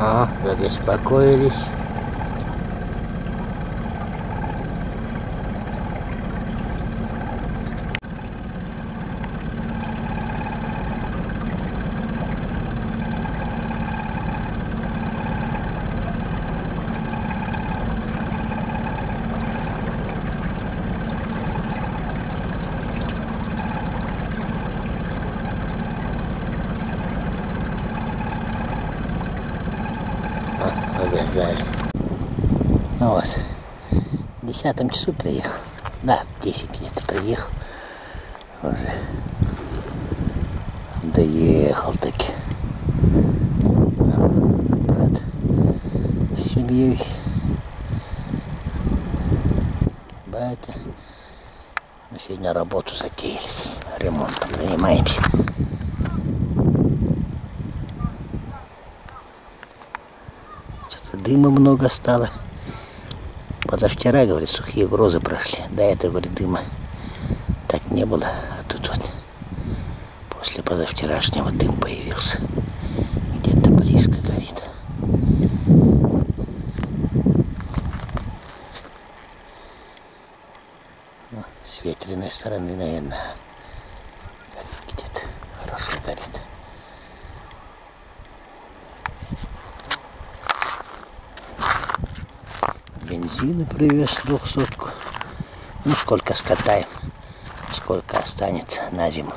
О, забеспокоились. Обязали. Ну вот, в 10 часу приехал. Да, в 10 где-то приехал. Уже доехал таки. Брат с семьей. Батя. Мы сегодня работу затеялись. Ремонтом занимаемся. Дыма много стало. Позавчера, говорит, сухие грозы прошли. До этого, говорит, дыма так не было. А тут вот после позавчерашнего дым появился. Где-то близко горит. Ну, с ветреной стороны, наверное, горит где-то. Хорошо горит. Бензина привез 200-ку. Ну, сколько скатаем, сколько останется на зиму.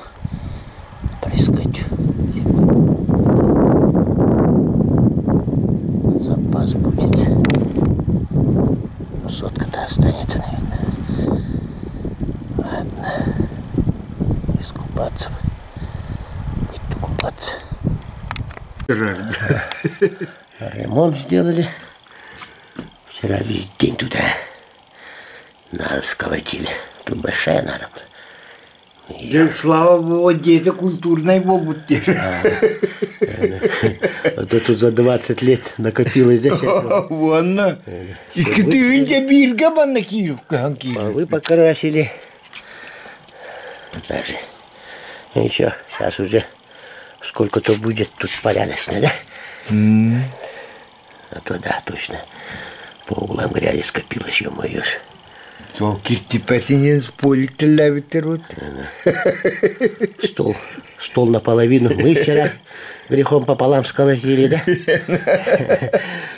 Прискочу. Запас будет. Ну, сотка-то останется, наверное. Ладно. Искупаться. Будет купаться. Ремонт сделали. Вчера весь день туда нас сколотили. Тут большая нора была. Да, слава богу, дети культурной могут держать. А то тут за 20 лет накопилось здесь. Вон. И ты не бирга банки. Полы покрасили. Даже. Ничего, сейчас уже сколько-то будет тут порядочно, да? А то да, точно. По углам грязи скопилось, ё-моё. Только теперь не спорить ловит рот. Стол наполовину. Мы вчера грехом пополам сколотили, да?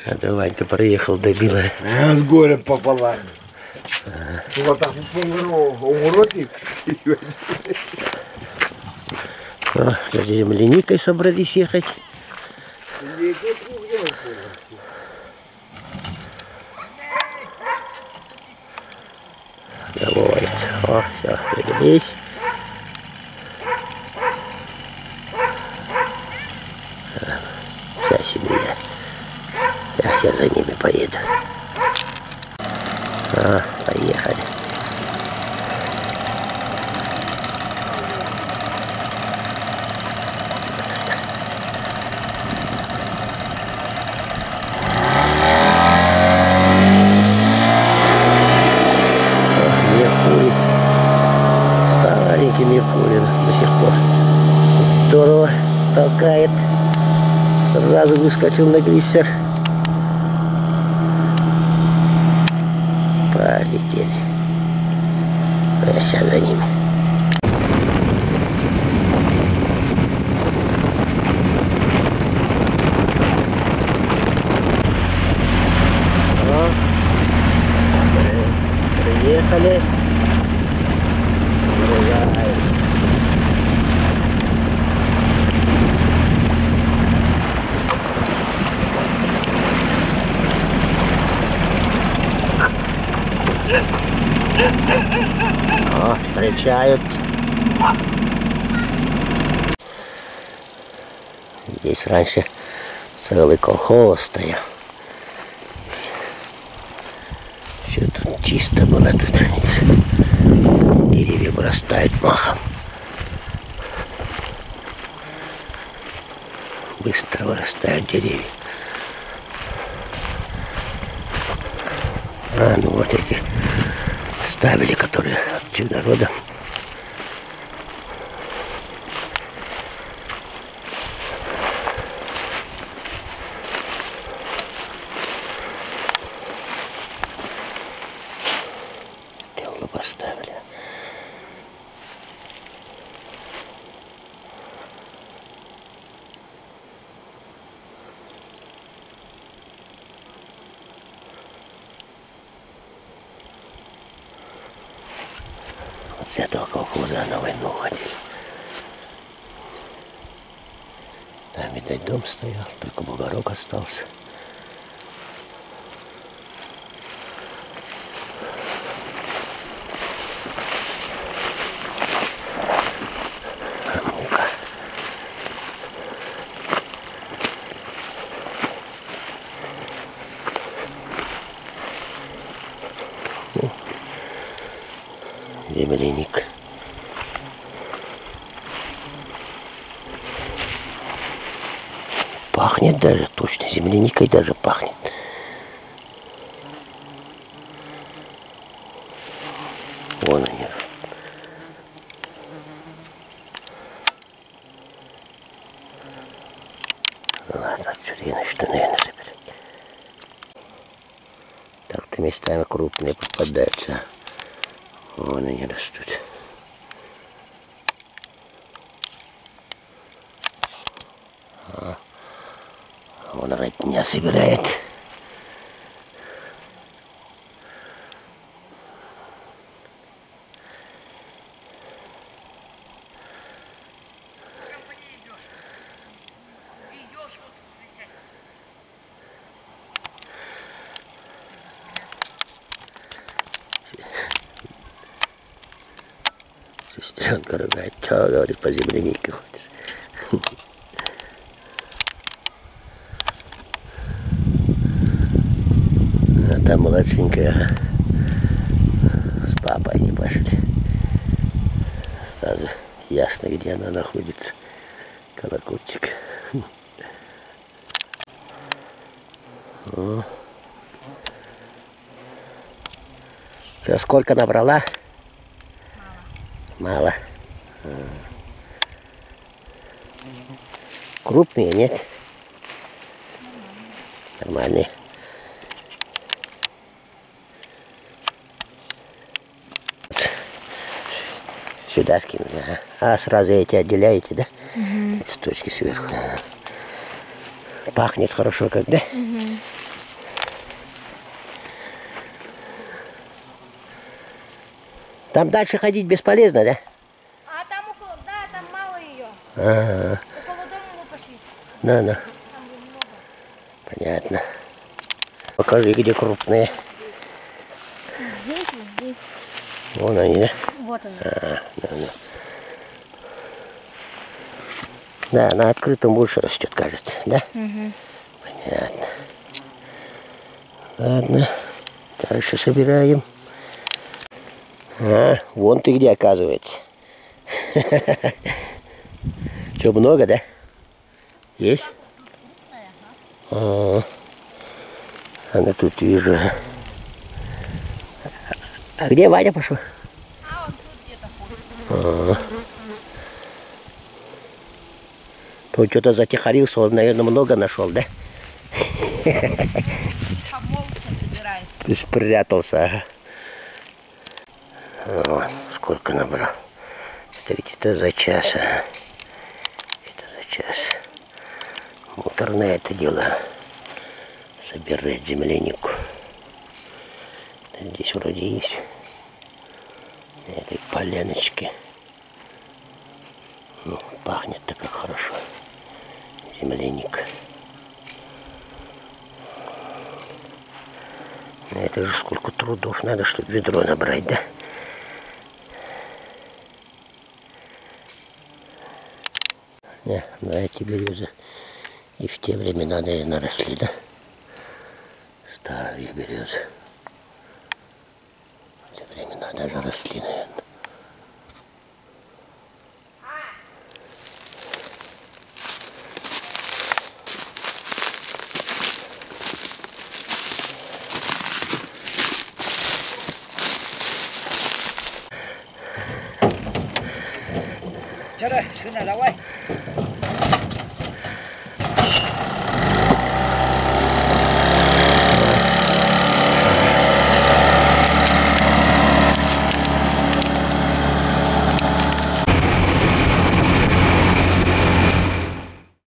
А то Ванька проехал, добил. А с горем пополам. Вот так умротик. За земляникой собрались ехать. Доводит. О, все, верились. Вся семья. Я сейчас за ними поеду. Поехали. Меркурий до сих пор здорово толкает. Сразу выскочил на глиссер. Полетели. А я сейчас за ними. Приехали. О, встречают. Здесь раньше целый колхоз стоял. Все тут чисто было, тут деревья вырастают махом. Быстро вырастают деревья. Ну вот эти ставили, которые отсюда родом. поставили. С этого колхоза на войну ходили. Там, видать, дом стоял, только бугорок остался. Ну-ка. Земляник. Пахнет даже, точно, земляникой даже пахнет. Вон они. Ладно, отсюда я начну, наверное, собирать. Так-то местами крупные попадаются. Вон они растут. Вон родня собирает. Сестренка ругает, что, говорит, по землянике ходишь. А там младшенькая с папой не пошли. Сразу ясно, где она находится. Колокольчик. Что, сколько набрала? Мало. Крупные, нет? Нормальные. Сюда скину. Ага. А сразу эти отделяете, да? Угу. Листочки сверху. Ага. Пахнет хорошо, когда? Угу. Там дальше ходить бесполезно, да? А там около, да, там мало ее. Ага. Около дома мы пошли. Да. Там много. Понятно. Покажи, где крупные. Здесь, вот здесь. Вон они, да? Вот она. Да. Да, на открытом больше растет, кажется, да? Угу. Понятно. Ладно, дальше собираем. А, вон ты где, оказывается. Что, много, да? Есть? А ну тут вижу. А где Ваня пошел? А он тут где-то ходит. То что-то затихарился, он, наверное, много нашел, да? Молча собирает. Спрятался, ага. Вот, сколько набрал. Это где-то за час, а. Это за час. Муторное это дело. Собирать землянику. Здесь вроде есть. На этой поляночке. Ну, пахнет-то как хорошо. Земляник. Это же сколько трудов надо, чтобы ведро набрать, да? Не, на эти березы и в те времена, наверное, росли, да? Старые березы. В те времена даже росли, наверное. Сюда, давай.